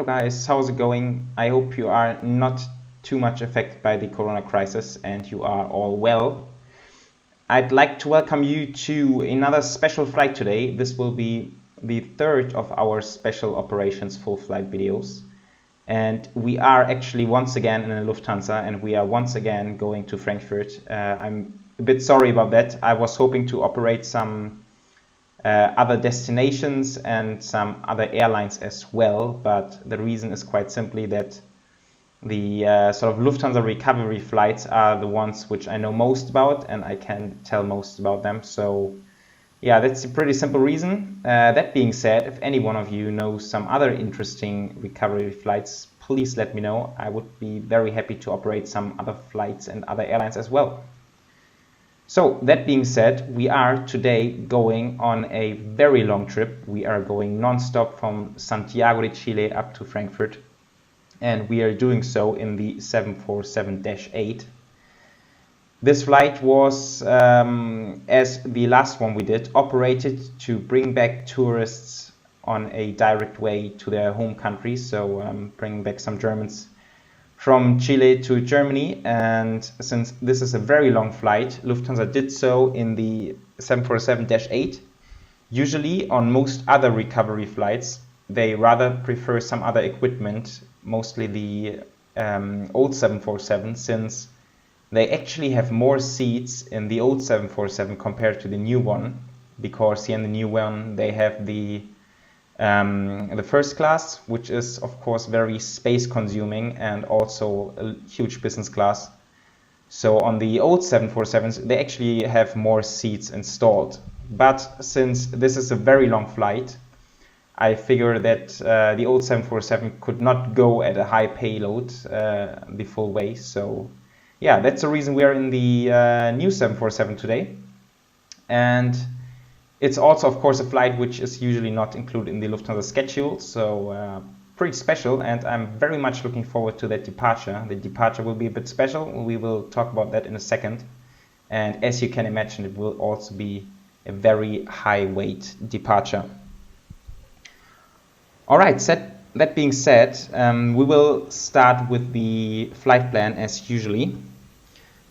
Hello guys, how's it going? I hope you are not too much affected by the corona crisis and you are all well. I'd like to welcome you to another special flight today. This will be the third of our special operations full flight videos. And we are actually once again in a Lufthansa and we are once again going to Frankfurt. I'm a bit sorry about that. I was hoping to operate some other destinations and some other airlines as well, but the reason is quite simply that the sort of Lufthansa recovery flights are the ones which I know most about and I can tell most about them. So yeah, that's a pretty simple reason. That being said, if any one of you knows some other interesting recovery flights, please let me know. I would be very happy to operate some other flights and other airlines as well. So that being said, we are today going on a very long trip. We are going non-stop from Santiago de Chile up to Frankfurt. And we are doing so in the 747-8. This flight was, as the last one we did, operated to bring back tourists on a direct way to their home country. So bringing back some Germans from Chile to Germany, and since this is a very long flight, Lufthansa did so in the 747-8. Usually on most other recovery flights, they rather prefer some other equipment, mostly the old 747, since they actually have more seats in the old 747 compared to the new one, because here in the new one they have the first class, which is of course very space consuming and also a huge business class. So on the old 747s they actually have more seats installed, but since this is a very long flight, I figure that the old 747 could not go at a high payload the full way. So yeah, that's the reason we are in the new 747 today. And it's also, of course, a flight which is usually not included in the Lufthansa schedule, so pretty special, and I'm very much looking forward to that departure. The departure will be a bit special. We will talk about that in a second. And as you can imagine, it will also be a very high weight departure. All right, that being said, we will start with the flight plan as usually.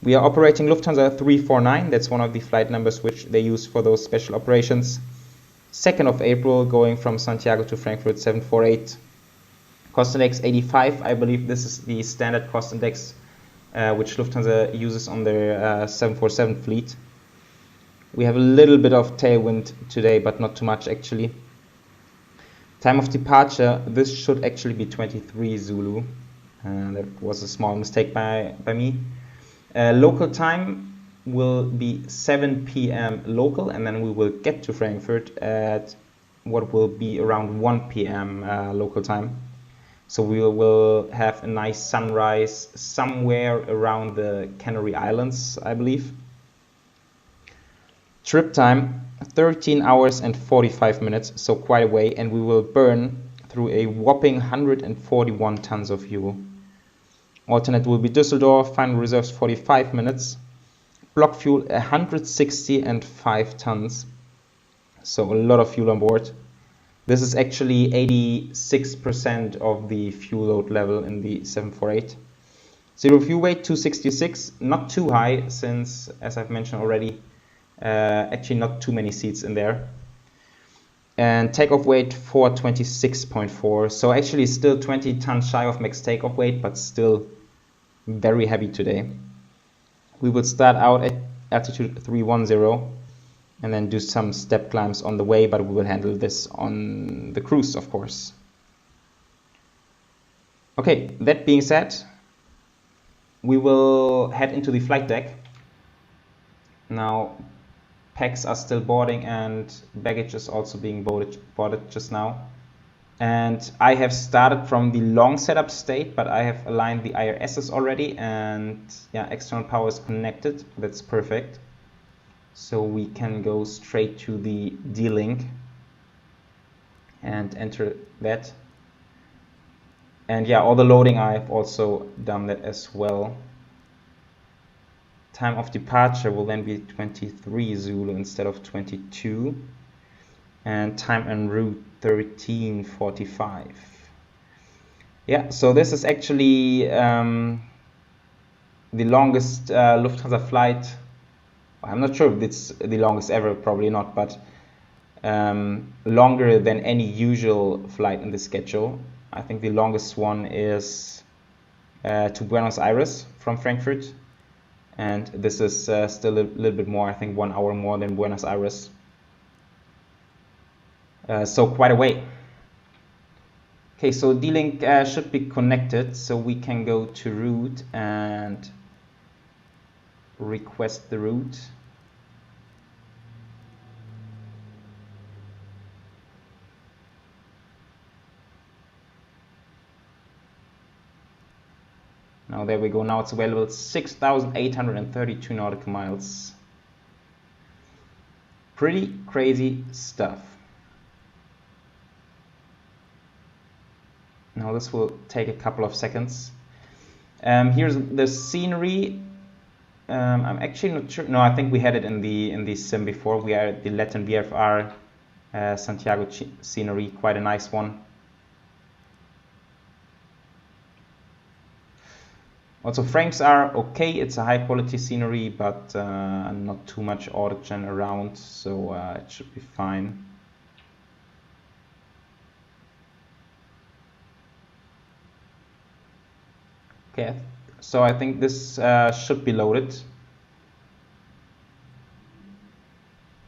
We are operating Lufthansa 349, that's one of the flight numbers which they use for those special operations. 2nd of April, going from Santiago to Frankfurt, 748. Cost index 85, I believe this is the standard cost index which Lufthansa uses on their 747 fleet. We have a little bit of tailwind today, but not too much actually. Time of departure, this should actually be 23 Zulu. That was a small mistake by me. Local time will be 7 p.m. local, and then we will get to Frankfurt at what will be around 1 p.m. Local time. So we will have a nice sunrise somewhere around the Canary Islands, I believe. Trip time 13 hours and 45 minutes, so quite a way, and we will burn through a whopping 141 tons of fuel. Alternate will be Düsseldorf, final reserves 45 minutes. Block fuel 165 tons. So a lot of fuel on board. This is actually 86% of the fuel load level in the 748. Zero fuel weight 266, not too high since, as I've mentioned already, actually not too many seats in there. And takeoff weight 426.4, so actually still 20 tons shy of max takeoff weight, but still very heavy today. We will start out at altitude 310 and then do some step climbs on the way, but we will handle this on the cruise, of course. Okay, that being said, we will head into the flight deck. Now, packs are still boarding and baggage is also being boarded just now. And I have started from the long setup state, but I have aligned the IRSs already, and yeah, external power is connected. That's perfect. So we can go straight to the D-Link and enter that. And yeah, all the loading, I have also done that as well. Time of departure will then be 23 Zulu instead of 22. And time en route 13:45. Yeah, so this is actually the longest Lufthansa flight. I'm not sure if it's the longest ever, probably not, but longer than any usual flight in the schedule. I think the longest one is to Buenos Aires from Frankfurt, and this is still a little bit more, I think 1 hour more than Buenos Aires. So quite a way. Okay, so D-Link should be connected, so we can go to route and request the route. Now there we go, now it's available, 6,832 nautical miles. Pretty crazy stuff. Now this will take a couple of seconds. Here's the scenery. I'm actually not sure. No, I think we had it in the sim before. We are at the LatinVFR Santiago scenery, quite a nice one. Also, frames are okay. It's a high quality scenery, but not too much autogen around, so it should be fine. Okay, so I think this should be loaded.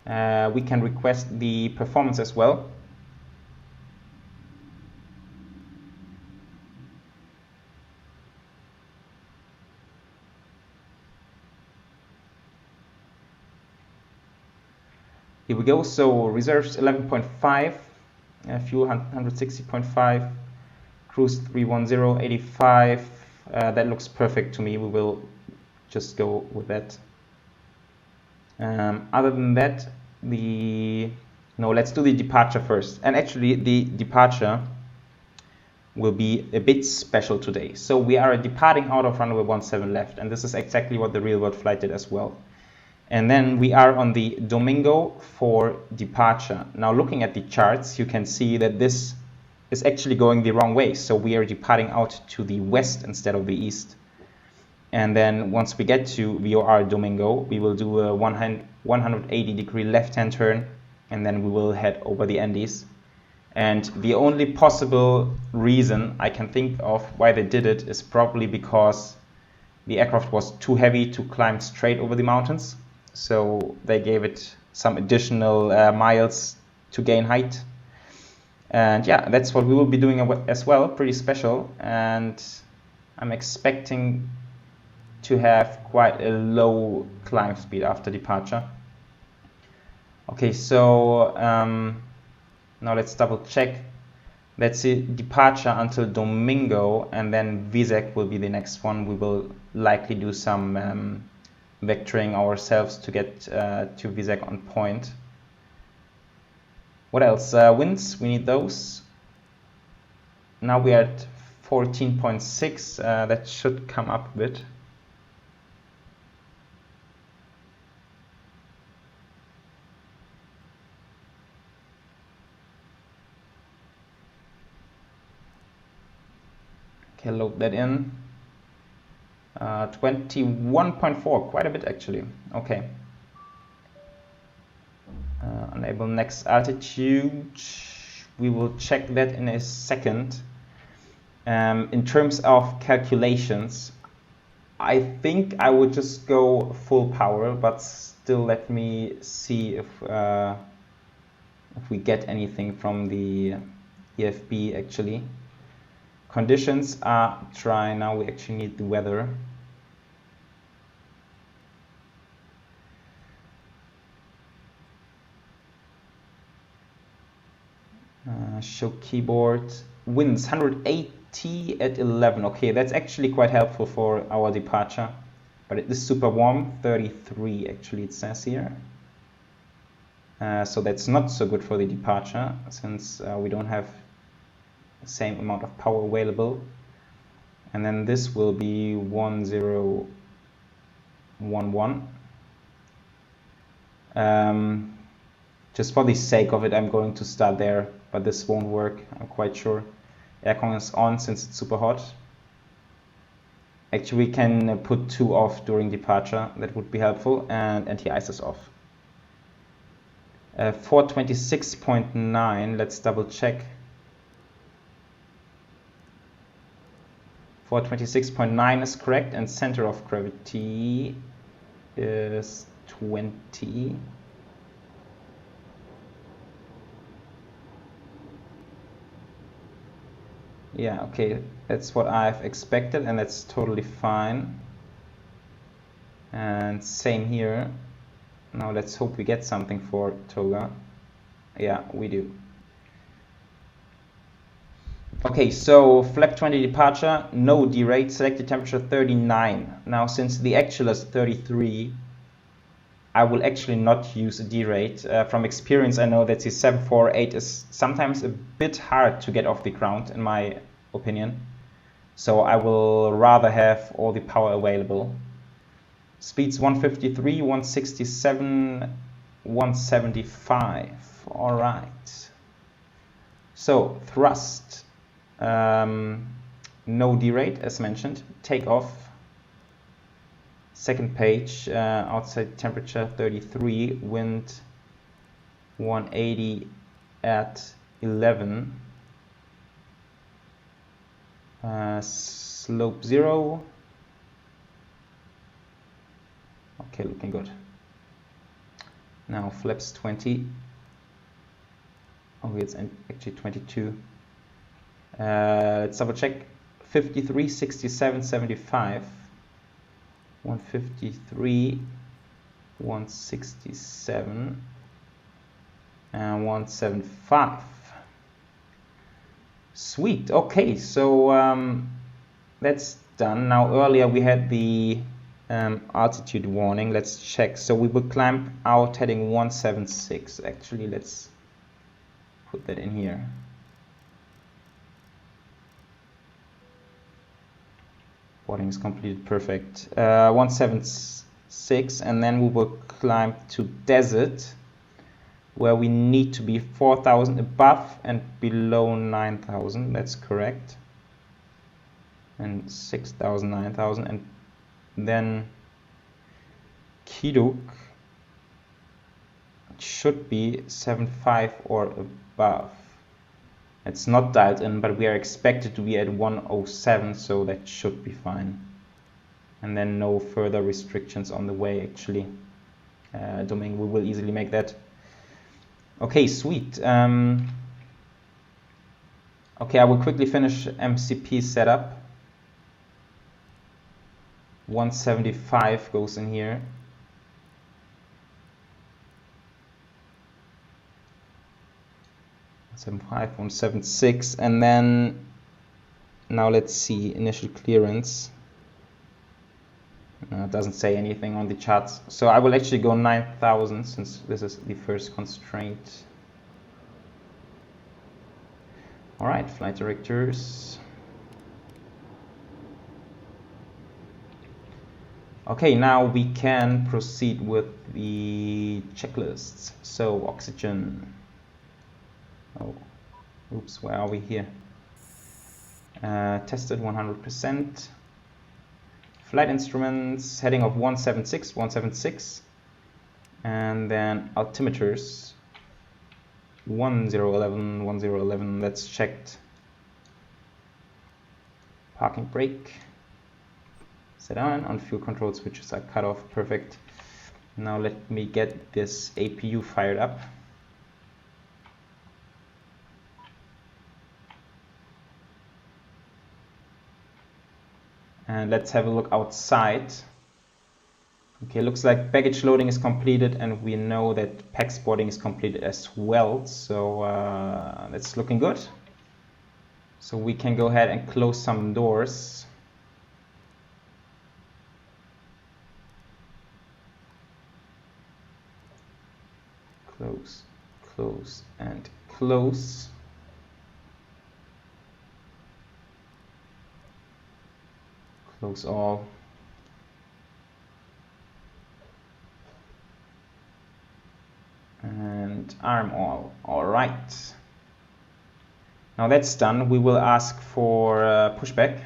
We can request the performance as well. Here we go, so reserves 11.5, fuel 160.5, cruise 310, 85, that looks perfect to me. We will just go with that. Other than that, let's do the departure first. And actually the departure will be a bit special today. So we are departing out of runway 17 left, and this is exactly what the real world flight did as well. And then we are on the Domingo for departure. Now looking at the charts, you can see that this is actually going the wrong way. So we are departing out to the west instead of the east. And then once we get to VOR Domingo, we will do a 180-degree left-hand turn, and then we will head over the Andes. And the only possible reason I can think of why they did it is probably because the aircraft was too heavy to climb straight over the mountains. So they gave it some additional miles to gain height. And yeah, that's what we will be doing as well, pretty special. And I'm expecting to have quite a low climb speed after departure. Okay, so now let's double check. Let's see, departure until Domingo, and then VSEC will be the next one. We will likely do some vectoring ourselves to get to VSEC on point. What else? Winds, we need those. Now we are at 14.6, that should come up a bit. Okay, load that in. 21.4, quite a bit actually. Okay. Enable next altitude. We will check that in a second. In terms of calculations, I think I would just go full power, but still let me see if we get anything from the EFB actually. Conditions are dry. Now we actually need the weather. Show keyboard. Winds 180 at 11. Okay, that's actually quite helpful for our departure. But it is super warm, 33 actually it says here. So that's not so good for the departure, since we don't have the same amount of power available. And then this will be 1011. Just for the sake of it, I'm going to start there, but this won't work, I'm quite sure. Aircon is on since it's super hot. Actually, we can put 2 off during departure. That would be helpful. And anti-ice is off. 426.9. Let's double check. 426.9 is correct, and center of gravity is 20. Yeah, okay, that's what I've expected, and that's totally fine. And same here. Now let's hope we get something for Toga. Yeah, we do. Okay, so flap 20 departure, no derate, selected temperature 39. Now since the actual is 33, I will actually not use a derate. From experience, I know that the 748 is sometimes a bit hard to get off the ground, in my opinion. So I will rather have all the power available. Speeds 153, 167, 175. All right. So thrust, no derate as mentioned. Takeoff. Second page, outside temperature 33, wind 180 at 11, slope 0. Okay, looking good. Now flaps 20. Oh, it's actually 22. Let's double check. 53, 67, 75. 153, 167, and 175. Sweet. Okay, so that's done. Now earlier we had the altitude warning. Let's check. So we will climb out heading 176. Actually, let's put that in here. Boarding is completed, perfect. 176, and then we will climb to desert, where we need to be 4,000 above and below 9,000. That's correct. And 6,000, 9,000, and then Kiduk should be 7.5 or above. It's not dialed in, but we are expected to be at 107, so that should be fine. And then no further restrictions on the way, actually. Domain, we will easily make that. Okay, sweet. Okay, I will quickly finish MCP setup. 175 goes in here. .75, 176, and then now let's see initial clearance. It doesn't say anything on the charts, so I will actually go 9,000 since this is the first constraint. All right, flight directors. Okay, now we can proceed with the checklists. So oxygen. Oh, oops, where are we here? Tested 100%. Flight instruments, heading of 176, 176. And then altimeters, 1011, 1011, that's checked. Parking brake. Set on fuel control switches are cut off, perfect. Now let me get this APU fired up. And let's have a look outside. Okay, looks like baggage loading is completed, and we know that pack boarding is completed as well. So that's looking good. So we can go ahead and close some doors. Close, close, and close. Close all. And arm all. All right. Now that's done, we will ask for pushback.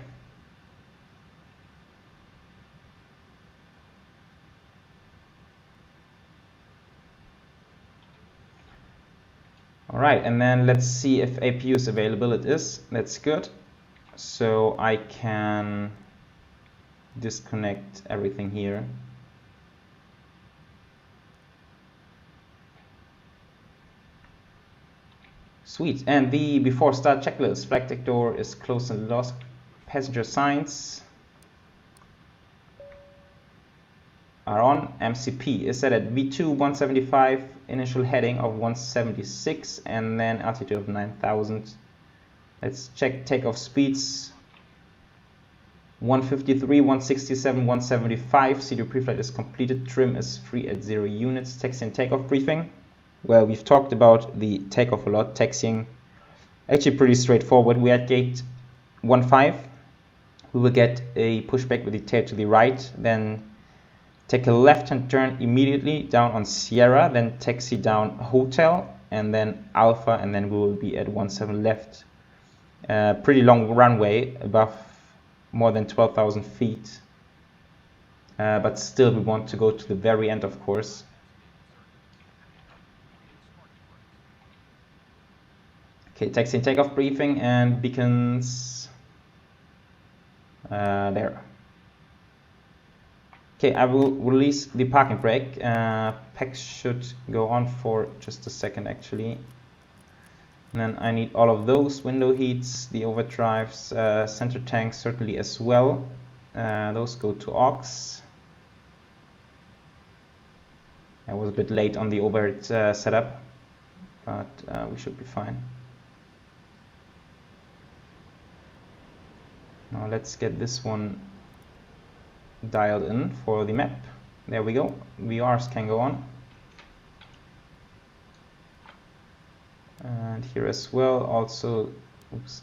Alright, and then let's see if APU is available. It is. That's good. So I can disconnect everything here. Sweet. And the before start checklist. Flight deck door is closed and lost. Passenger signs are on. MCP is set at V2 175, initial heading of 176, and then altitude of 9,000. Let's check takeoff speeds. 153, 167, 175. CDO preflight is completed. Trim is free at 0 units. Taxi and takeoff briefing. Well, we've talked about the takeoff a lot. Taxiing, actually pretty straightforward. We at gate 15. We will get a pushback with the tail to the right, then take a left-hand turn immediately down on Sierra, then taxi down Hotel, and then Alpha, and then we will be at 17 left. Pretty long runway, above more than 12,000 feet. But still we want to go to the very end, of course. Okay, taxi and takeoff briefing and beacons there. Okay, I will release the parking brake. PEX should go on for just a second actually. And then I need all of those window heats, the overdrives, center tanks certainly as well. Those go to aux. I was a bit late on the overhead setup, but we should be fine. Now let's get this one dialed in for the map. There we go. VRs can go on. And here as well, also oops,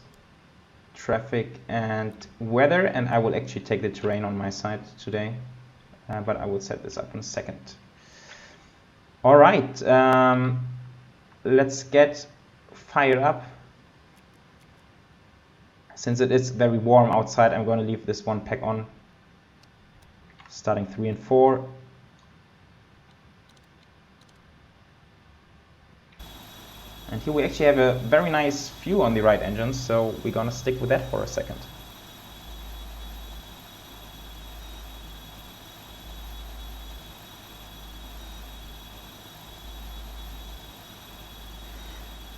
traffic and weather. And I will actually take the terrain on my side today, but I will set this up in a second. All right, let's get fired up. Since it is very warm outside, I'm going to leave this one pack on. Starting 3 and 4. And here we actually have a very nice view on the right engine, so we're going to stick with that for a second.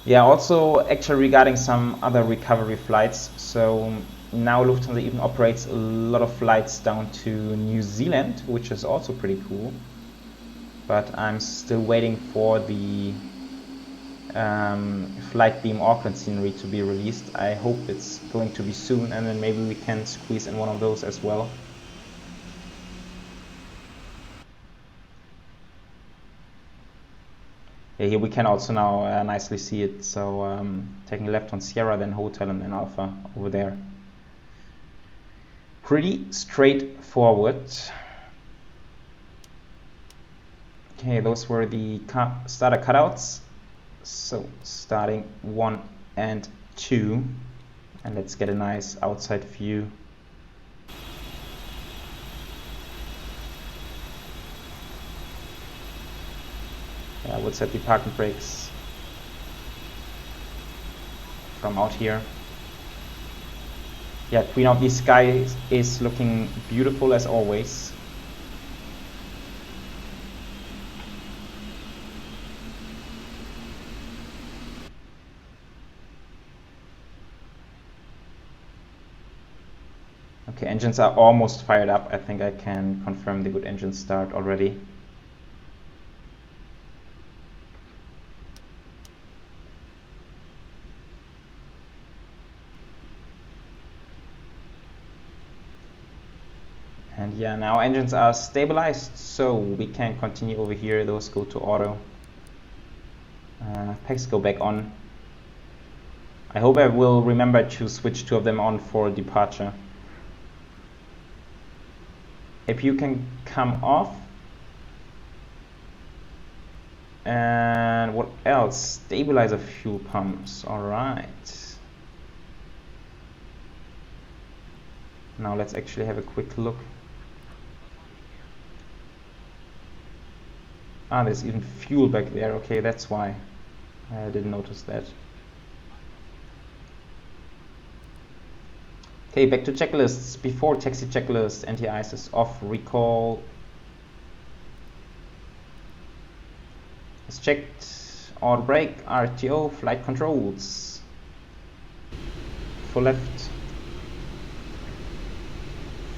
Yeah, also actually regarding some other recovery flights. So now Lufthansa even operates a lot of flights down to New Zealand, which is also pretty cool. But I'm still waiting for the flight beam Auckland scenery to be released. I hope it's going to be soon, and then maybe we can squeeze in one of those as well. Yeah, here we can also now nicely see it. So taking left on Sierra, then Hotel, and then Alpha over there. Pretty straightforward. Okay, those were the starter cutouts. So starting 1 and 2, and let's get a nice outside view. I would set the parking brakes from out here. Yeah, Queen of the Sky is looking beautiful as always. Okay, engines are almost fired up. I think I can confirm the good engine start already. And yeah, now engines are stabilized, so we can continue over here. Those go to auto. Packs go back on. I hope I will remember to switch 2 of them on for departure. APU can come off. And what else? Stabilizer fuel pumps. Alright. Now let's actually have a quick look. Ah, there's even fuel back there. Okay, that's why. I didn't notice that. Okay, back to checklists. Before taxi checklist, anti-ice is off. Recall is checked. Auto brake, RTO, flight controls. Full left.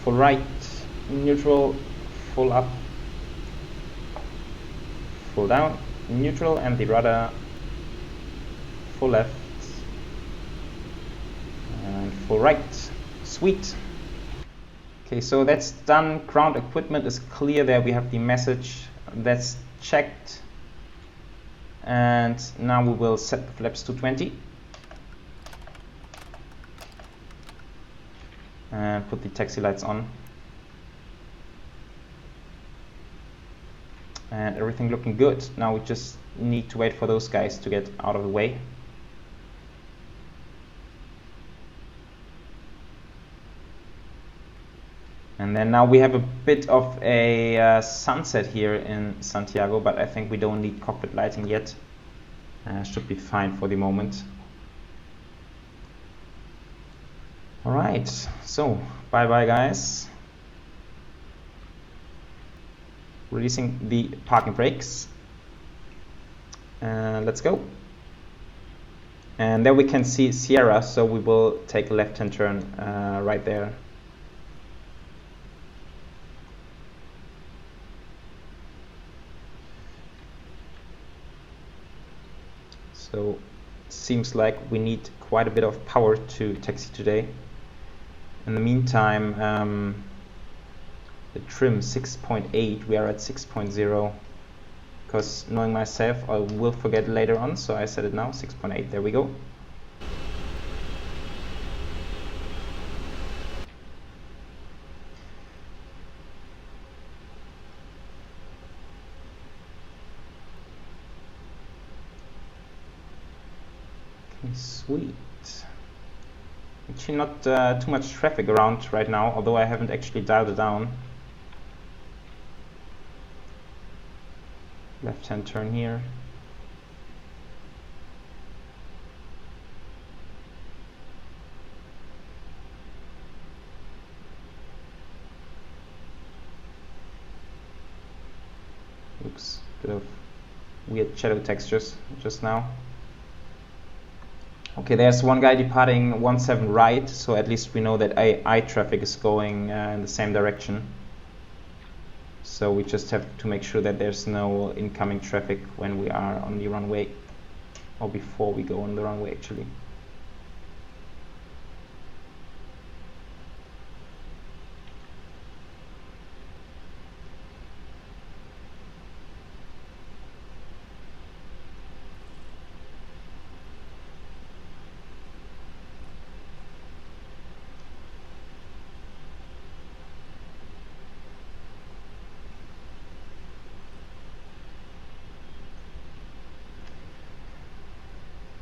Full right. Neutral. Full up. Full down. Neutral and the rudder. Full left. And full right. Sweet. Okay, so that's done. Ground equipment is clear. There we have the message. That's checked. And now we will set the flaps to 20. And put the taxi lights on. And everything looking good. Now we just need to wait for those guys to get out of the way. And then now we have a bit of a sunset here in Santiago, but I think we don't need cockpit lighting yet. Should be fine for the moment. Alright, so bye bye guys. Releasing the parking brakes. Let's go. And there we can see Sierra, so we will take a left-hand turn right there. So seems like we need quite a bit of power to taxi today. In the meantime, the trim 6.8, we are at 6.0, because knowing myself I will forget later on, so I set it now, 6.8, there we go. Sweet. Actually not too much traffic around right now, although I haven't actually dialed it down. Left-hand turn here. Oops, bit of weird shadow textures just now. Okay, there's one guy departing 17 right, so at least we know that I traffic is going in the same direction. So we just have to make sure that there's no incoming traffic when we are on the runway, or before we go on the runway actually.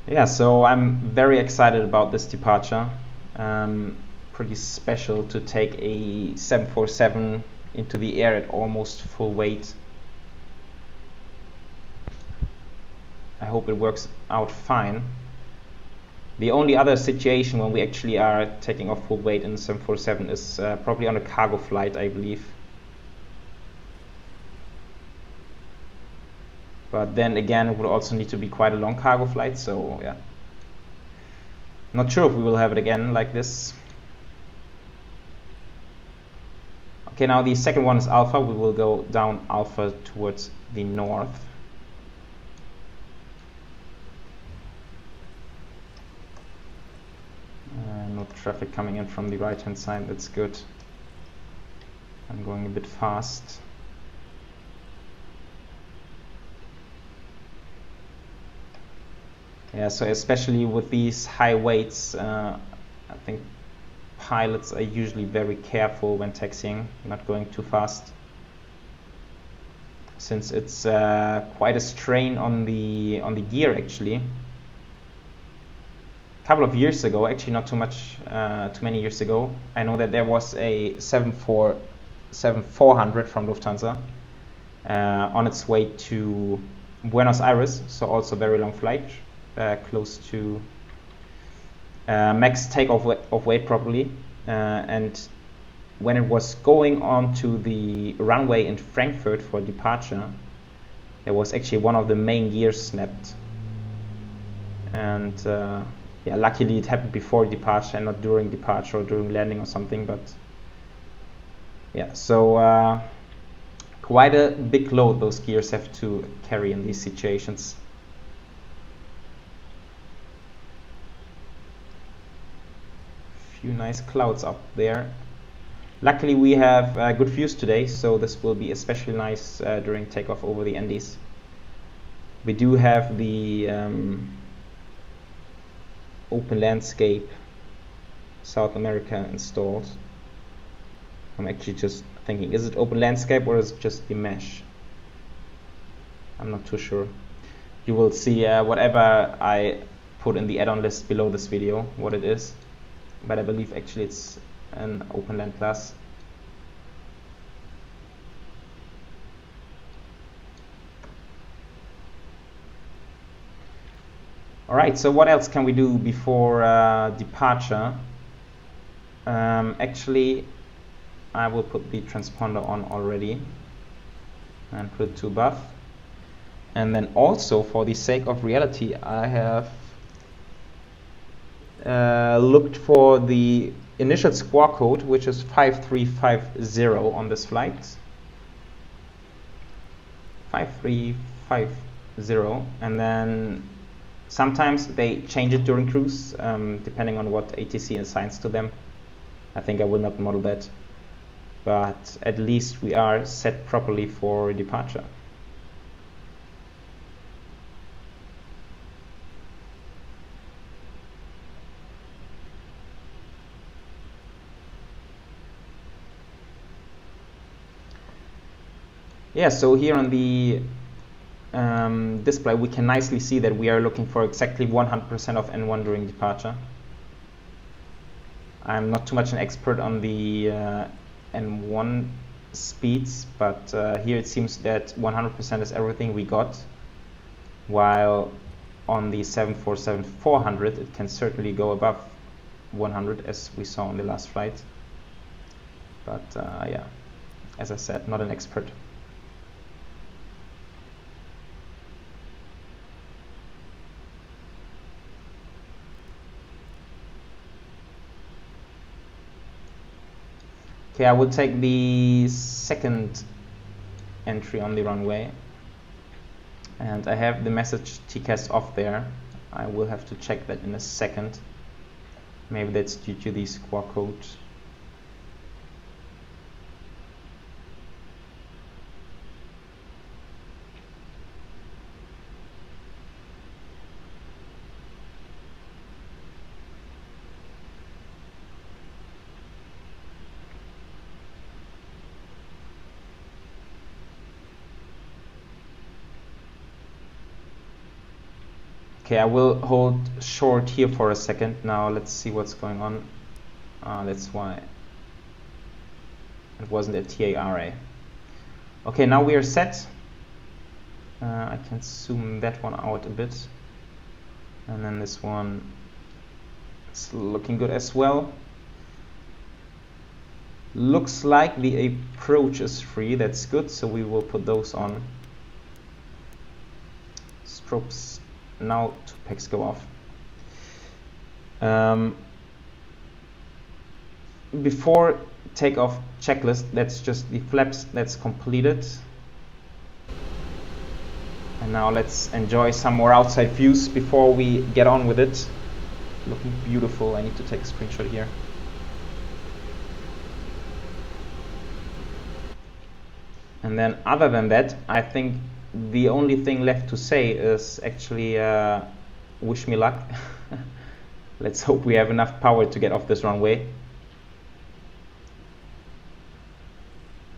Yeah, so I'm very excited about this departure. Pretty special to take a 747 into the air at almost full weight. I hope it works out fine. The only other situation when we actually are taking off full weight in the 747 is probably on a cargo flight, I believe. But then again, it would also need to be quite a long cargo flight, so yeah. Not sure if we will have it again like this. Okay, now the second one is Alpha. We will go down Alpha towards the north. No traffic coming in from the right hand side, that's good. I'm going a bit fast. Yeah, so especially with these high weights, I think pilots are usually very careful when taxiing, not going too fast, since it's quite a strain on the gear actually. couple of years ago, actually not too many years ago, I know that there was a 747-400 from Lufthansa on its way to Buenos Aires, so also very long flight, close to max takeoff of weight probably, and when it was going on to the runway in Frankfurt for departure, there was actually one of the main gears snapped, and yeah, luckily it happened before departure and not during departure or during landing or something. But yeah, so quite a big load those gears have to carry in these situations. Few nice clouds up there. Luckily we have good views today, so this will be especially nice during takeoff over the Andes. We do have the open landscape South America installed. I'm actually just thinking, is it open landscape or is it just the mesh? I'm not too sure. You will see whatever I put in the add-on list below this video, what it is. But I believe actually it's an open land class. Alright, so what else can we do before departure? Actually, I will put the transponder on already and put it to buff. And then also, for the sake of reality, I have looked for the initial squawk code, which is 5350 on this flight. 5350, and then sometimes they change it during cruise, depending on what ATC assigns to them. I think I will not model that, but at least we are set properly for departure. Yeah, so here on the display we can nicely see that we are looking for exactly 100% of N1 during departure. I'm not too much an expert on the N1 speeds, but here it seems that 100% is everything we got, while on the 747-400 it can certainly go above 100 as we saw on the last flight. But yeah, as I said, not an expert. Okay, I will take the second entry on the runway, and I have the message TCAS off there. I will have to check that in a second. Maybe that's due to the squawk code. Okay, I will hold short here for a second. Now let's see what's going on. That's why it wasn't a TARA. Okay, now we are set. I can zoom that one out a bit. And then this one is looking good as well. Looks like the approach is free, that's good, so we will put those on. Strobes. Now 2 packs go off. Before takeoff checklist, that's just the flaps that's completed. And now let's enjoy some more outside views before we get on with it. Looking beautiful. I need to take a screenshot here. And then other than that, I think the only thing left to say is actually wish me luck. Let's hope we have enough power to get off this runway.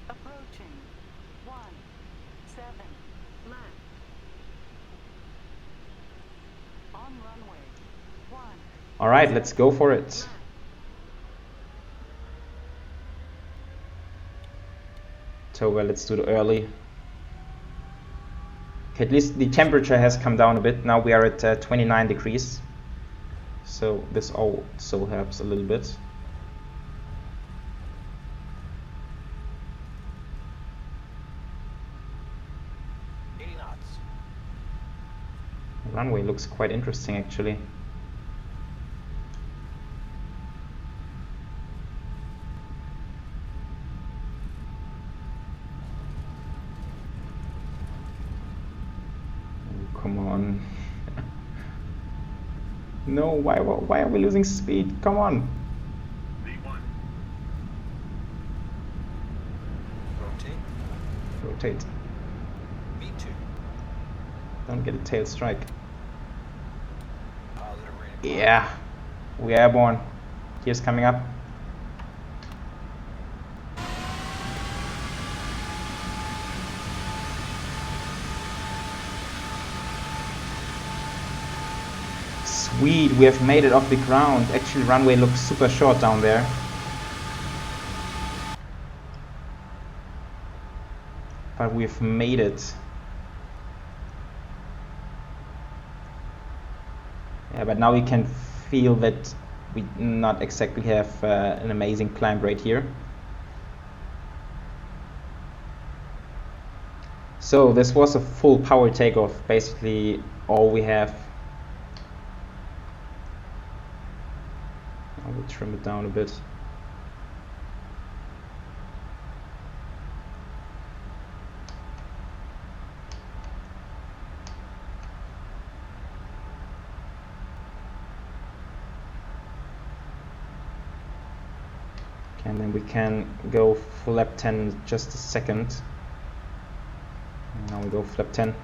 Approaching 17 left. On runway All right, let's go for it. So well, let's do the early. Okay, at least the temperature has come down a bit. Now we are at 29 degrees. So this also helps a little bit. The runway looks quite interesting actually. Come on. No, why are we losing speed? Come on. V1. Rotate. V2. Don't get a tail strike. Positive rating. Yeah, we're airborne. Here's coming up. Sweet, we have made it off the ground. Actually, runway looks super short down there. But we've made it. Yeah, but now we can feel that we not exactly have an amazing climb rate here. So this was a full power takeoff, basically all we have. I will trim it down a bit. Okay, and then we can go flap 10 in just a second. And now we go flap 10.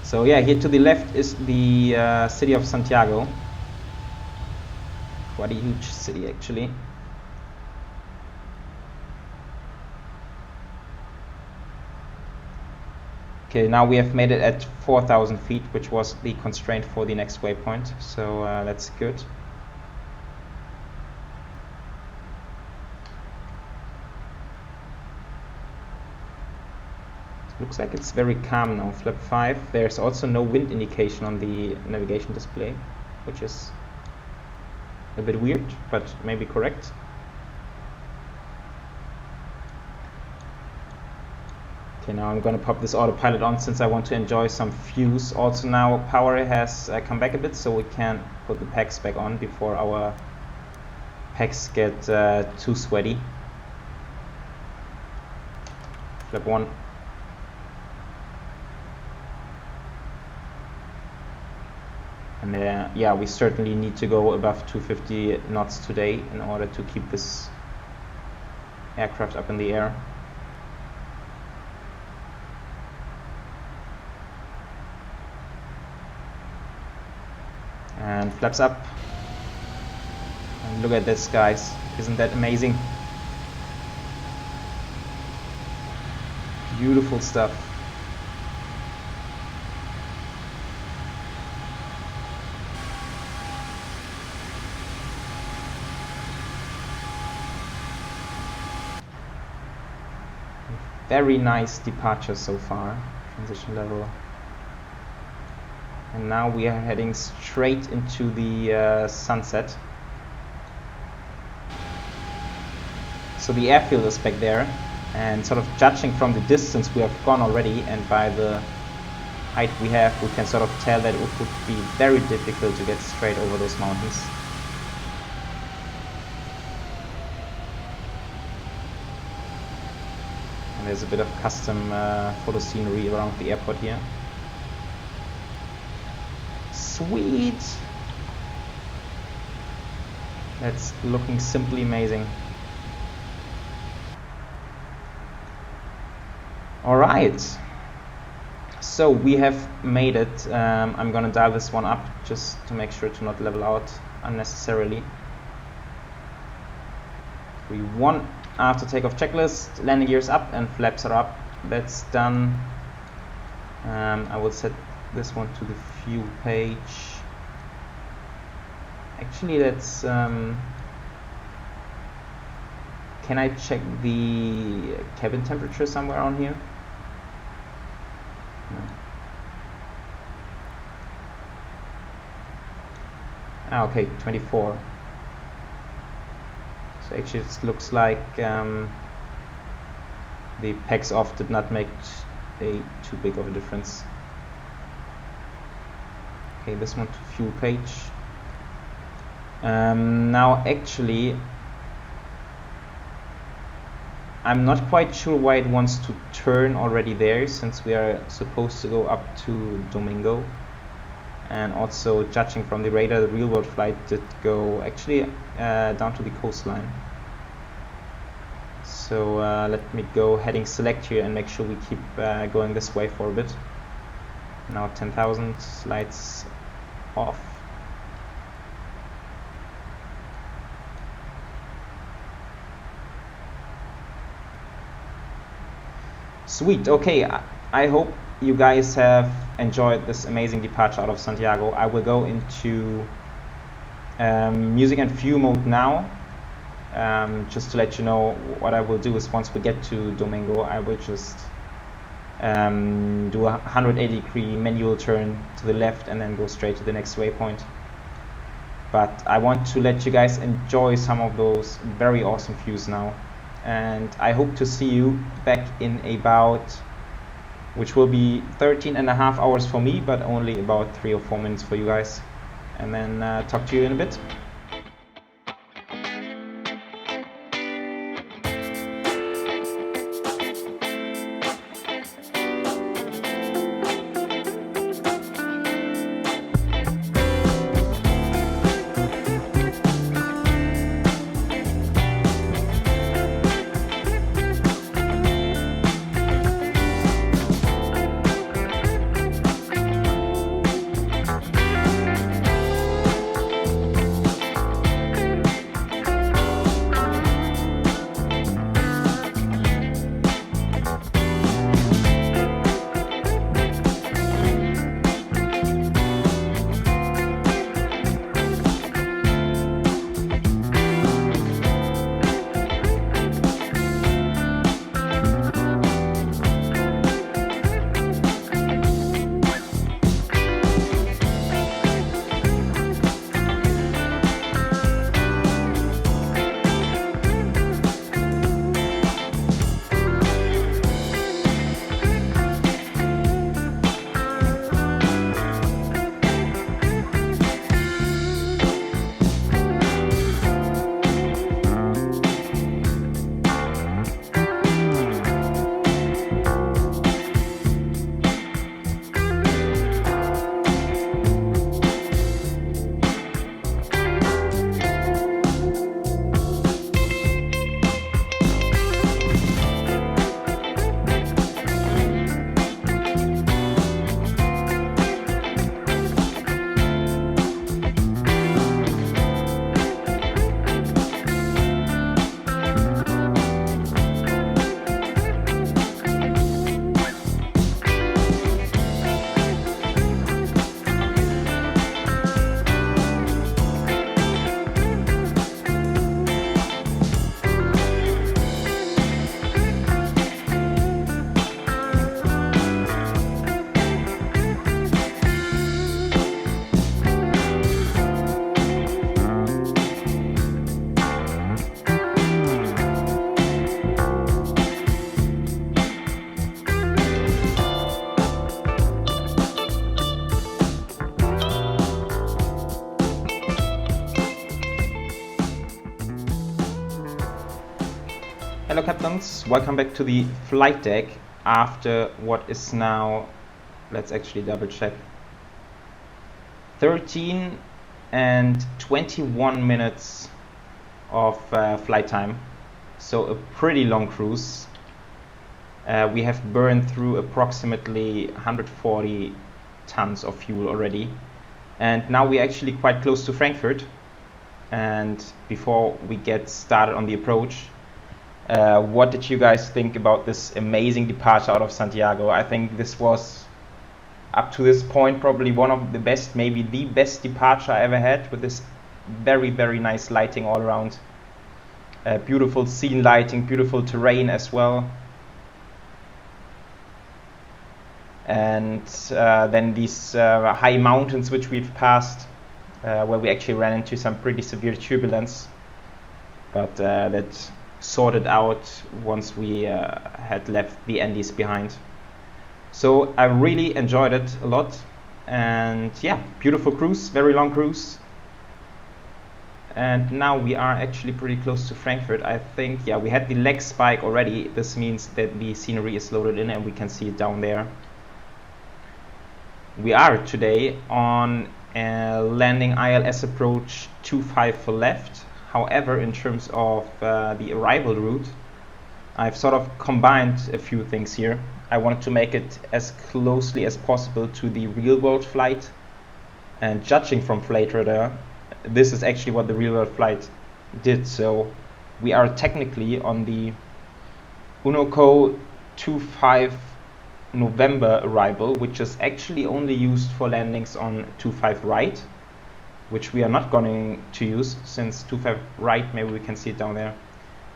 So yeah, here to the left is the city of Santiago. Quite a huge city actually. Okay, now we have made it at 4,000 feet, which was the constraint for the next waypoint. So that's good. Looks like it's very calm now, flap 5. There's also no wind indication on the navigation display, which is a bit weird, but maybe correct. Okay, now I'm gonna pop this autopilot on since I want to enjoy some views. Also now power has come back a bit, so we can put the packs back on before our packs get too sweaty. Flap 1. And yeah, we certainly need to go above 250 knots today in order to keep this aircraft up in the air. And flaps up. And look at this, guys. Isn't that amazing? Beautiful stuff. Very nice departure so far, transition level. And now we are heading straight into the sunset. So the airfield is back there, and sort of judging from the distance we have gone already and by the height we have, we can sort of tell that it would be very difficult to get straight over those mountains. There's a bit of custom photo scenery around the airport here. Sweet! That's looking simply amazing. Alright, so we have made it. I'm gonna dial this one up just to make sure to not level out unnecessarily. 3-1. After takeoff checklist, landing gears up and flaps are up. That's done. I will set this one to the fuel page. Actually, let's can I check the cabin temperature somewhere on here? No. Ah, okay, 24. So actually it looks like the packs off did not make too big of a difference. Okay, this one to fuel page. Now actually I'm not quite sure why it wants to turn already there, since we are supposed to go up to Domingo. And also, judging from the radar, the real world flight did go actually down to the coastline. So let me go heading select here and make sure we keep going this way for a bit. Now 10,000, lights off. Sweet, okay, I hope you guys have enjoyed this amazing departure out of Santiago. I will go into music and view mode now. Just to let you know, what I will do is once we get to Domingo, I will just do a 180-degree manual turn to the left and then go straight to the next waypoint. But I want to let you guys enjoy some of those very awesome views now. And I hope to see you back in about, which will be 13.5 hours for me, but only about 3 or 4 minutes for you guys. And then talk to you in a bit. Hello captains, welcome back to the flight deck after what is now, let's actually double check, 13 and 21 minutes of flight time, so a pretty long cruise. We have burned through approximately 140 tons of fuel already, and now we're actually quite close to Frankfurt. And before we get started on the approach, what did you guys think about this amazing departure out of Santiago? I think this was up to this point probably one of the best, maybe the best departure I ever had, with this very, very nice lighting all around. Beautiful scene lighting, beautiful terrain as well. And then these high mountains which we've passed, where we actually ran into some pretty severe turbulence, but that sorted out once we had left the Andes behind. So I really enjoyed it a lot, and yeah, beautiful cruise, very long cruise. And now we are actually pretty close to Frankfurt. I think, yeah, we had the leg spike already. This means that the scenery is loaded in and we can see it down there. We are today on a landing ILS approach 25 for left. However, in terms of the arrival route, I've sort of combined a few things here. I wanted to make it as closely as possible to the real world flight, and judging from flight radar, this is actually what the real world flight did. So we are technically on the Unoco 25 November arrival, which is actually only used for landings on 25 right, which we are not going to use since 25 right, maybe we can see it down there.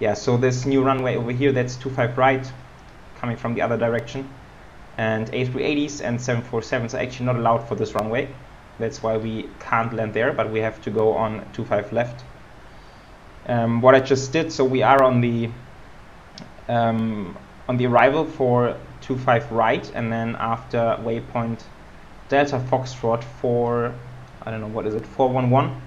Yeah, so this new runway over here, that's 25 right, coming from the other direction. And A380s and 747s are actually not allowed for this runway. That's why we can't land there, but we have to go on 25 left. What I just did, so we are on the arrival for 25 right, and then after waypoint Delta Foxtrot for, I don't know, what is it, 411,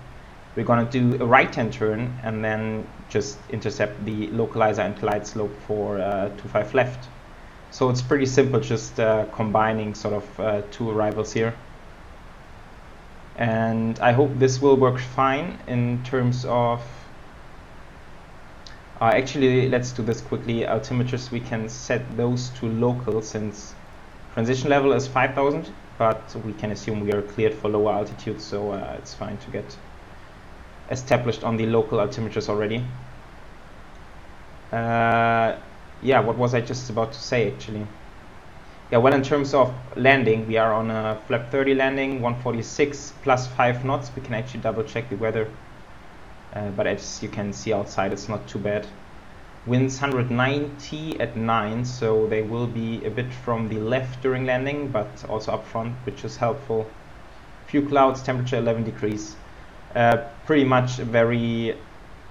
we're gonna do a right-hand turn and then just intercept the localizer and glide slope for 25 left. So it's pretty simple, just combining sort of two arrivals here. And I hope this will work fine in terms of actually, let's do this quickly. Altimeters, we can set those to local since transition level is 5,000, but we can assume we are cleared for lower altitudes, so it's fine to get established on the local altimeters already. Yeah, what was I just about to say actually? Yeah, well, in terms of landing, we are on a flap 30 landing, 146 plus 5 knots. We can actually double check the weather. But as you can see outside, it's not too bad. Winds 190 at 9, so they will be a bit from the left during landing, but also up front, which is helpful. Few clouds, temperature 11 degrees. Pretty much a very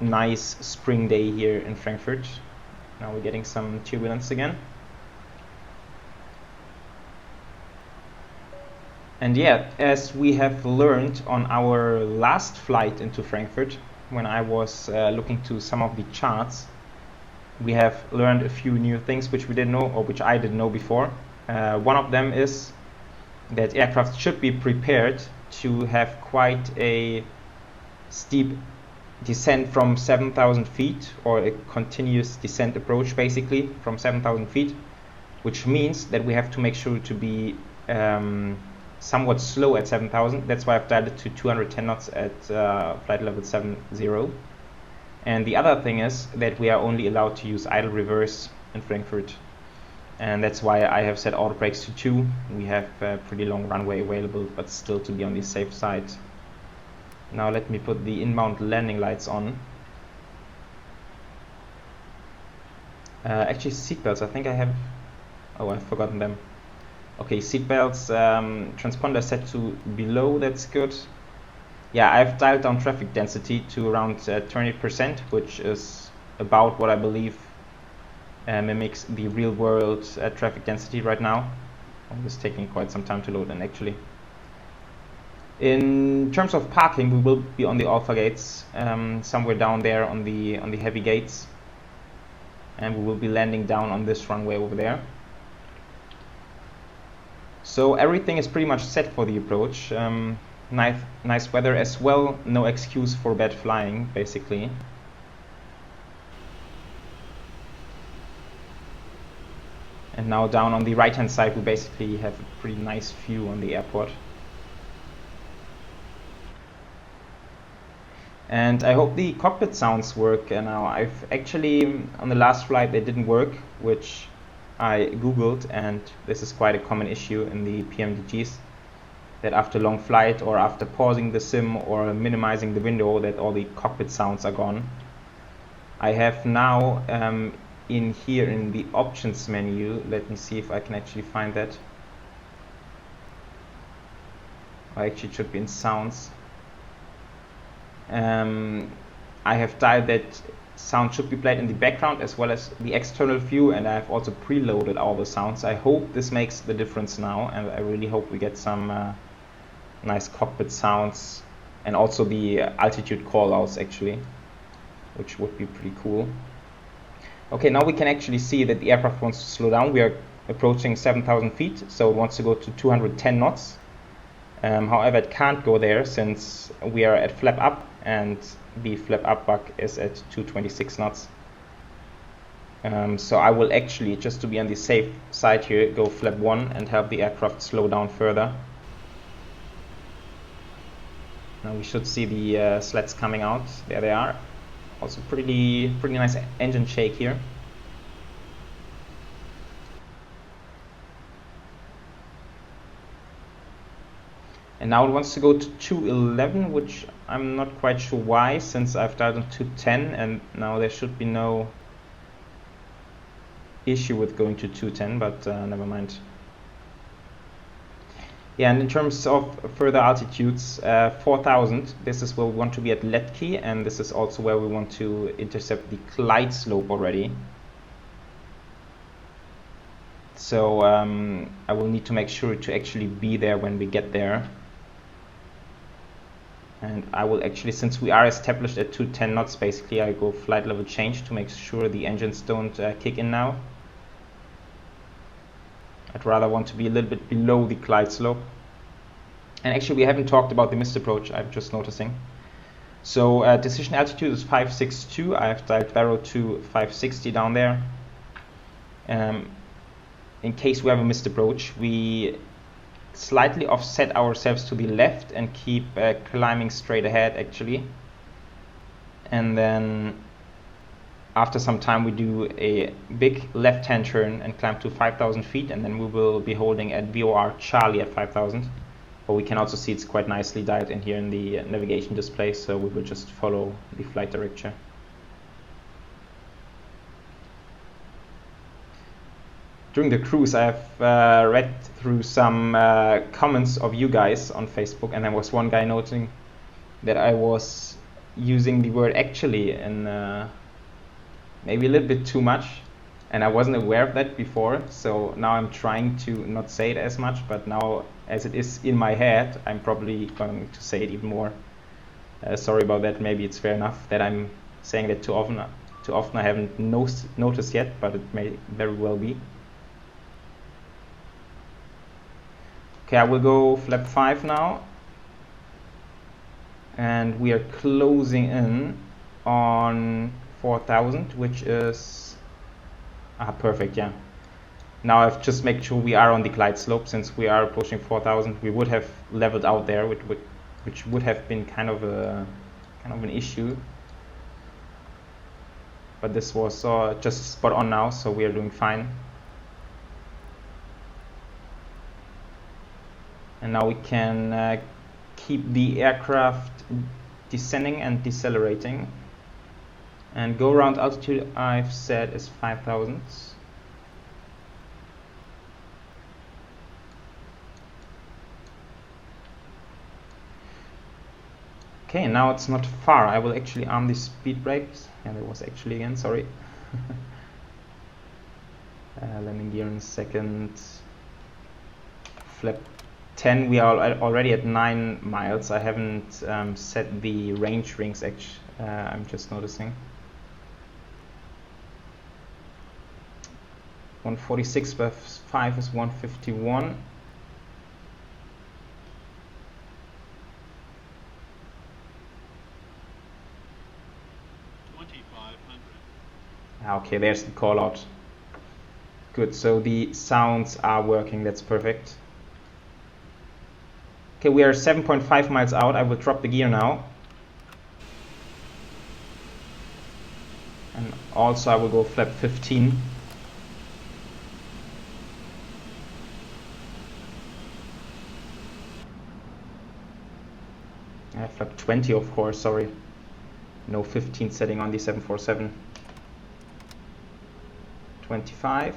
nice spring day here in Frankfurt. Now we're getting some turbulence again. And yeah, as we have learned on our last flight into Frankfurt, when I was looking to some of the charts, we have learned a few new things which we didn't know, or which I didn't know before. One of them is that aircraft should be prepared to have quite a steep descent from 7,000 feet, or a continuous descent approach basically from 7,000 feet, which means that we have to make sure to be somewhat slow at 7,000. That's why I've dialed it to 210 knots at flight level 70. And the other thing is that we are only allowed to use idle reverse in Frankfurt, and that's why I have set auto brakes to 2. We have a pretty long runway available, but still to be on the safe side. Now let me put the inbound landing lights on. Actually, seatbelts, I think I have, oh, I've forgotten them. Okay, seatbelts, transponder set to below, that's good. Yeah, I've dialed down traffic density to around 20%, which is about what I believe mimics the real world traffic density right now. It's taking quite some time to load in actually. In terms of parking, we will be on the alpha gates, somewhere down there on the heavy gates, and we will be landing down on this runway over there. So everything is pretty much set for the approach. Nice weather as well, no excuse for bad flying basically. And now down on the right hand side we basically have a pretty nice view on the airport. And I hope the cockpit sounds work now. I've actually, on the last flight they didn't work, which I googled, and this is quite a common issue in the PMDGs, that after long flight or after pausing the sim or minimizing the window, that all the cockpit sounds are gone. I have now in here in the options menu, let me see if I can actually find that. Or actually it should be in sounds. I have dialed that sound should be played in the background as well as the external view, and I have also preloaded all the sounds. I hope this makes the difference now, and I really hope we get some nice cockpit sounds and also the altitude callouts actually, which would be pretty cool. Okay, now we can actually see that the aircraft wants to slow down. We are approaching 7,000 feet, so it wants to go to 210 knots. However, it can't go there since we are at flap up and the flap up buck is at 226 knots. So I will actually, just to be on the safe side here, go flap 1 and have the aircraft slow down further. Now we should see the sleds coming out. There they are. Also pretty nice engine shake here. And now it wants to go to 211, which I'm not quite sure why, since I've dialed on 210, and now there should be no issue with going to 210, but never mind. Yeah, and in terms of further altitudes, 4,000, this is where we want to be at Letke, and this is also where we want to intercept the glide slope already. So I will need to make sure to actually be there when we get there. And I will actually, since we are established at 210 knots, basically I go flight level change to make sure the engines don't kick in now. I'd rather want to be a little bit below the glide slope. And actually we haven't talked about the missed approach, I'm just noticing. So decision altitude is 562, I have dialed Barrow to 560 down there. In case we have a missed approach, we slightly offset ourselves to the left and keep climbing straight ahead actually. And then after some time we do a big left hand turn and climb to 5,000 feet, and then we will be holding at VOR Charlie at 5,000. But we can also see it's quite nicely dialed in here in the navigation display, so we will just follow the flight direction. During the cruise, I have read through some comments of you guys on Facebook, and there was one guy noting that I was using the word actually and maybe a little bit too much, and I wasn't aware of that before, so now I'm trying to not say it as much, but now as it is in my head, I'm probably going to say it even more. Sorry about that, maybe it's fair enough that I'm saying that too often. I haven't noticed yet, but it may very well be. Okay, I will go flap 5 now, and we are closing in on 4,000, which is perfect. Yeah, now I've just made sure we are on the glide slope. Since we are approaching 4,000, we would have leveled out there, which would have been kind of an issue, but this was just spot on now, so we are doing fine. And now we can keep the aircraft descending and decelerating and go around altitude I've set is 5,000. Okay, now it's not far. I will actually arm the speed brakes. Yeah, there was actually again, sorry. Landing gear in a second. Flap 10, we are already at 9 miles. I haven't set the range rings actually, I'm just noticing. 146 by 5 is 151. Okay, there's the call out. Good, so the sounds are working, that's perfect. Okay, we are 7.5 miles out. I will drop the gear now. And also I will go flap 15. Flap 20, of course, sorry. No 15 setting on the 747. 25.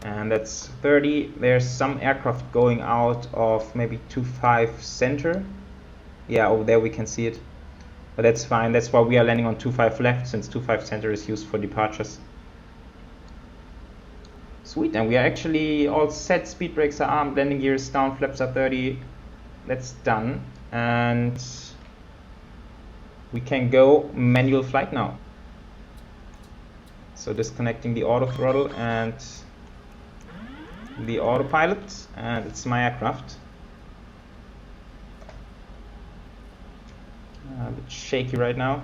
And that's 30. There's some aircraft going out of maybe 25 center. Yeah, over there we can see it. But that's fine. That's why we are landing on 25 left, since 25 center is used for departures. Sweet, and we are actually all set. Speed brakes are armed, landing gear is down, flaps are 30. That's done. And we can go manual flight now. So disconnecting the auto throttle and the autopilot, and it's my aircraft. A bit shaky right now.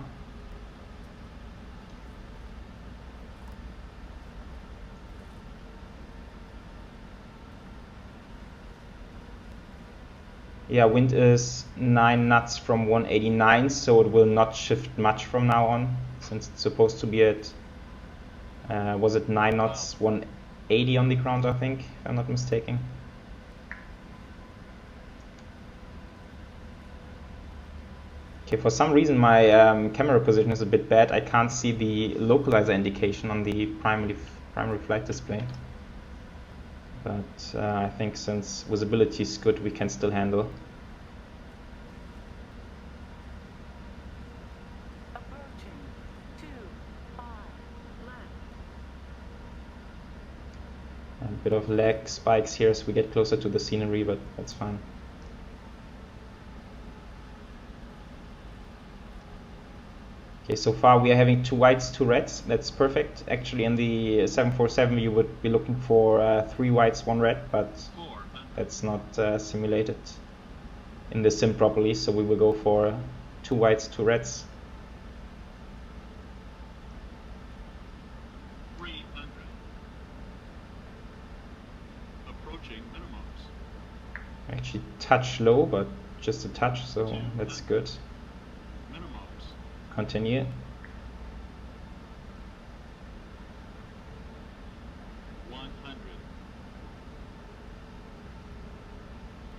Yeah, wind is 9 knots from 189, so it will not shift much from now on, since it's supposed to be at, was it 9 knots, 180 on the ground, I think, if I'm not mistaken. Okay, for some reason my camera position is a bit bad. I can't see the localizer indication on the primary flight display. But I think since visibility is good, we can still handle. Approaching 25 left. A bit of lag spikes here as we get closer to the scenery, but that's fine. Okay, so far we are having 2 whites, 2 reds. That's perfect. Actually, in the 747 you would be looking for 3 whites, 1 red, but that's not simulated in the sim properly. So we will go for 2 whites, 2 reds. 300. Approaching minimums. Actually, touch low, but just a touch, so that's good. Continue. 100.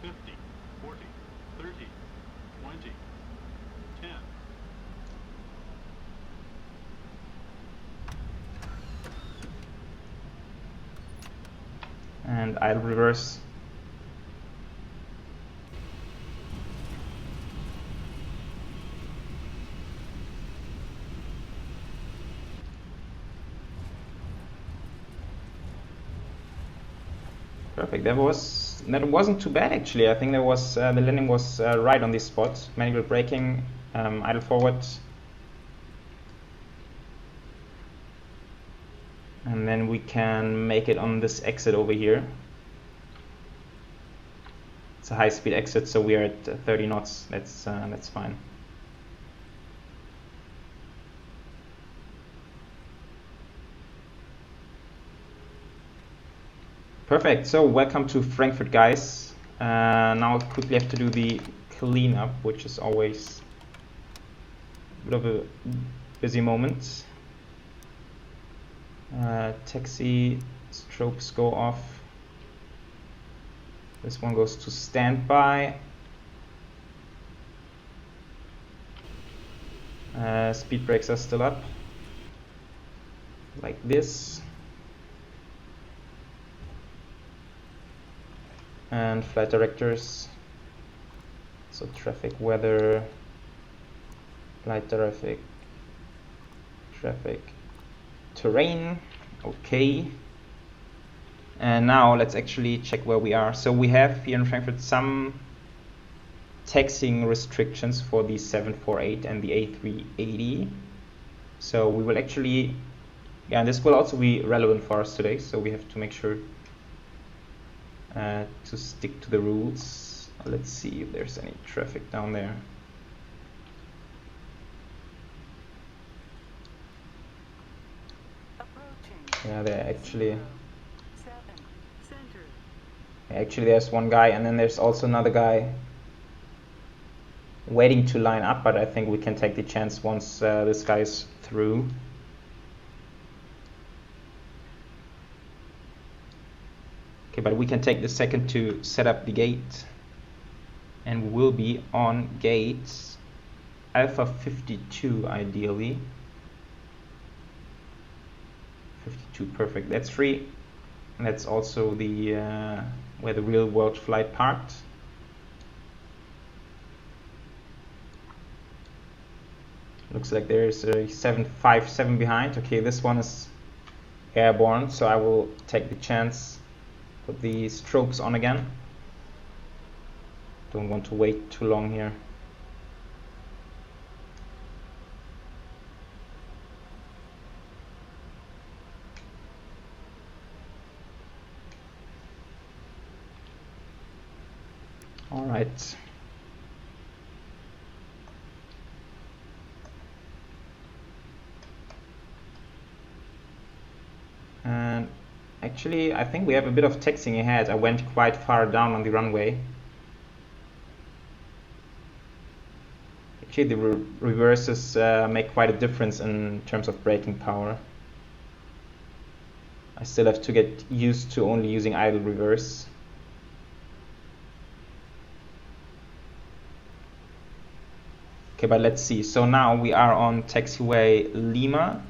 50, 40, 30, 20, 10. And I'll reverse. Perfect. That wasn't too bad actually. I think there was the landing was right on this spot. Manual braking, idle forward, and then we can make it on this exit over here. It's a high-speed exit, so we are at 30 knots. That's fine. Perfect. So welcome to Frankfurt, guys. Now I quickly have to do the cleanup, which is always a bit of a busy moment. Taxi strobes go off. This one goes to standby. Speed brakes are still up, like this. And flight directors, so traffic, weather, flight traffic, terrain, okay. And now let's actually check where we are. So we have here in Frankfurt some taxiing restrictions for the 748 and the A380. So we will actually, yeah, and this will also be relevant for us today, so we have to make sure to stick to the rules. Let's see if there's any traffic down there. Yeah, there actually there's one guy, and then there's also another guy waiting to line up, but I think we can take the chance once this guy is through. Okay, but we can take the second to set up the gate, and we will be on gate Alpha 52 ideally. 52, perfect. That's free. And that's also the where the real world flight parked. Looks like there's a 757 behind. Okay, this one is airborne, so I will take the chance, put the strokes on again. Don't want to wait too long here. All right. And actually, I think we have a bit of taxiing ahead. I went quite far down on the runway. Actually, the reverses make quite a difference in terms of braking power. I still have to get used to only using idle reverse. Okay, but let's see. So now we are on taxiway Lima,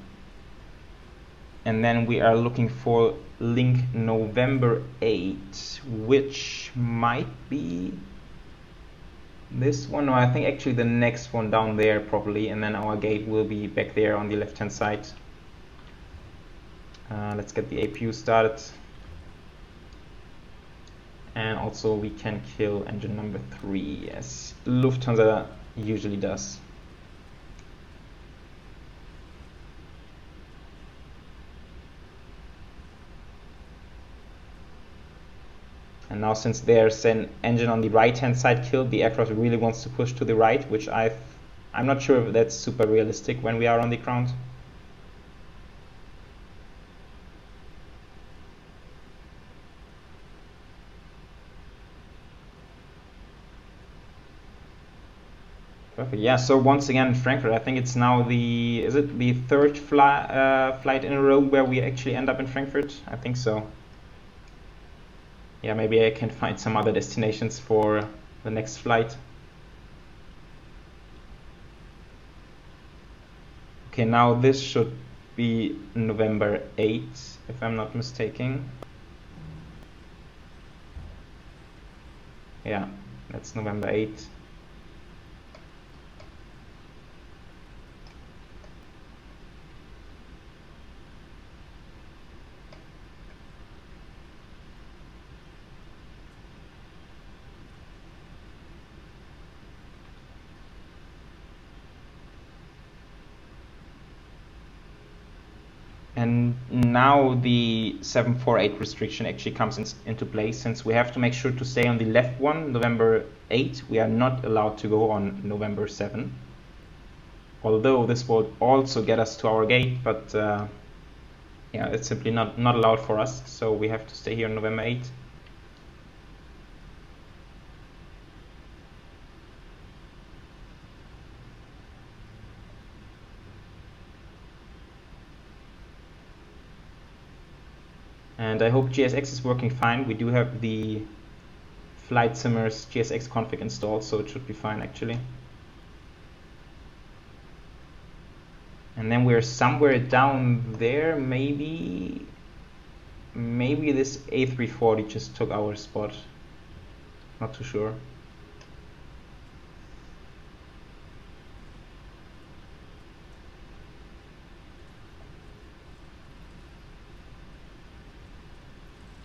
and then we are looking for link November 8, which might be this one. No, I think actually the next one down there probably, and then our gate will be back there on the left hand side. Let's get the APU started, and also we can kill engine number 3 as Lufthansa usually does. And now since there's an engine on the right hand side killed, the aircraft really wants to push to the right, which I'm not sure if that's super realistic when we are on the ground. Perfect. Yeah, so once again in Frankfurt, I think it's now is it the third flight in a row where we actually end up in Frankfurt? I think so. Yeah, maybe I can find some other destinations for the next flight. Okay, now this should be November 8, if I'm not mistaken. Yeah, that's November 8. And now the 748 restriction actually comes into play, since we have to make sure to stay on the left one, November 8. We are not allowed to go on November 7. Although this will also get us to our gate, but yeah, it's simply not allowed for us, so we have to stay here on November 8. And I hope GSX is working fine. We do have the Flight Simmer's GSX config installed, so it should be fine actually. And then we're somewhere down there, maybe this A340 just took our spot. Not too sure.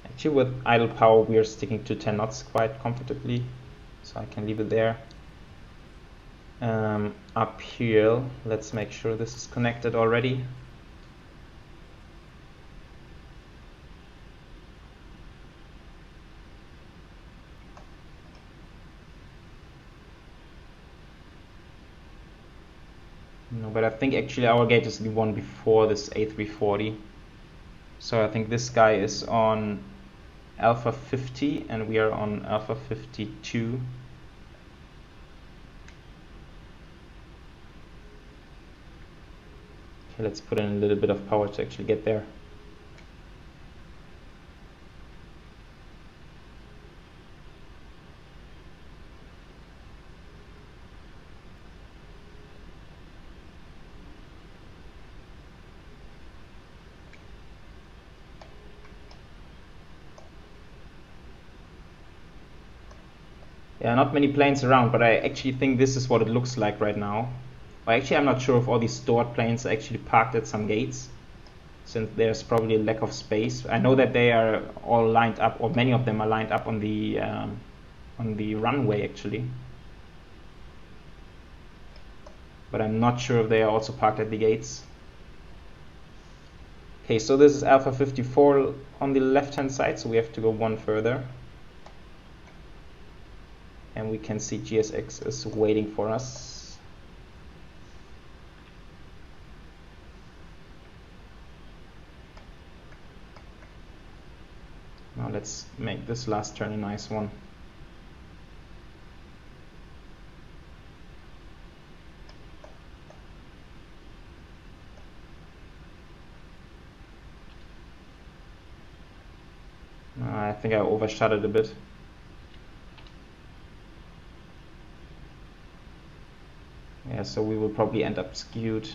Actually, with idle power, we are sticking to 10 knots quite comfortably, so I can leave it there. Up here, let's make sure this is connected already. No, but I think actually our gate is the one before this A340. So I think this guy is on Alpha 50 and we are on Alpha 52. Okay, let's put in a little bit of power to actually get there. Yeah, not many planes around, but I actually think this is what it looks like right now. Well, actually, I'm not sure if all these stored planes are actually parked at some gates, since there's probably a lack of space. I know that they are all lined up, or many of them are lined up on the runway actually, but I'm not sure if they are also parked at the gates. Okay, so this is Alpha 54 on the left hand side, so we have to go one further. And we can see GSX is waiting for us. Now let's make this last turn a nice one. I think I overshot it a bit. Yeah, so we will probably end up skewed.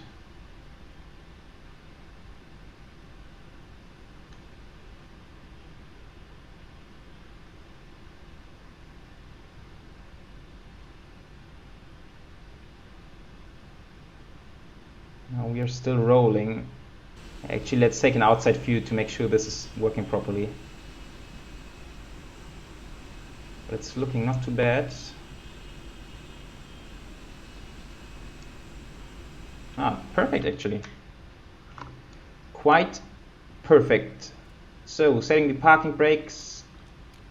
Now we are still rolling. Actually, let's take an outside view to make sure this is working properly. But it's looking not too bad. Ah, perfect actually. Quite perfect. So, setting the parking brakes,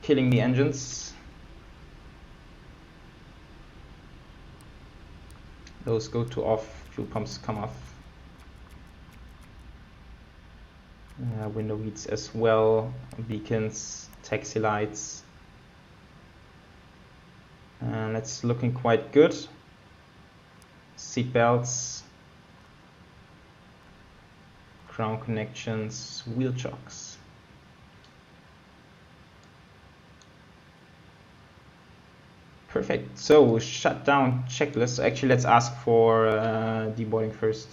killing the engines. Those go to off, fuel pumps come off. Window heats as well, beacons, taxi lights. And it's looking quite good. Seat belts, ground connections, wheel chocks. Perfect. So shutdown checklist. Actually, let's ask for deboarding first.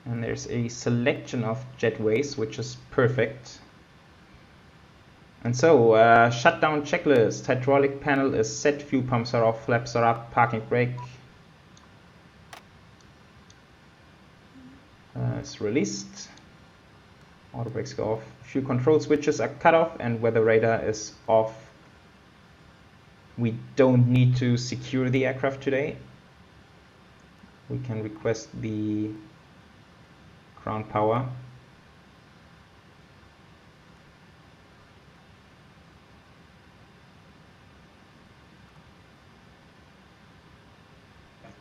And there's a selection of jetways, which is perfect. And so, shutdown checklist. Hydraulic panel is set, fuel pumps are off, flaps are up, parking brake is released. Auto brakes go off. Fuel control switches are cut off and weather radar is off. We don't need to secure the aircraft today. We can request the ground power.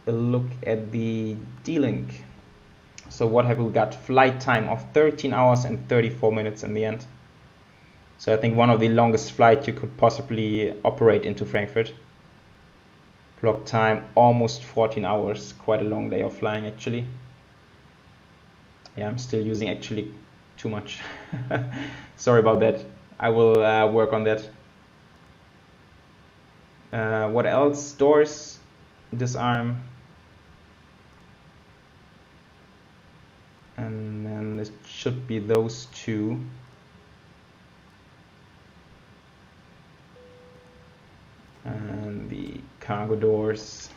A look at the D-Link. So what have we got? Flight time of 13 hours and 34 minutes in the end. So I think one of the longest flights you could possibly operate into Frankfurt. Clock time almost 14 hours. Quite a long day of flying actually. Yeah, I'm still using actually too much. Sorry about that. I will work on that. What else? Doors, disarm. And then it should be those two. And the cargo doors.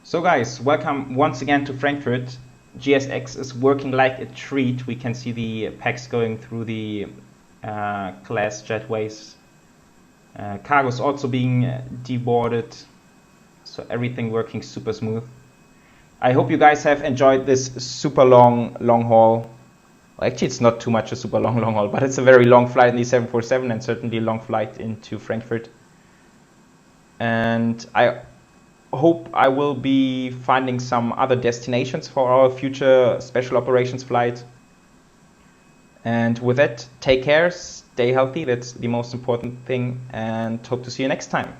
So guys, welcome once again to Frankfurt. GSX is working like a treat. We can see the packs going through the glass jetways. Cargo is also being deboarded. So everything working super smooth. I hope you guys have enjoyed this super long haul. Well, actually, it's not too much a super long haul, but it's a very long flight in the 747 and certainly a long flight into Frankfurt. And I hope I will be finding some other destinations for our future special operations flight. And with that, take care, stay healthy, that's the most important thing, and hope to see you next time.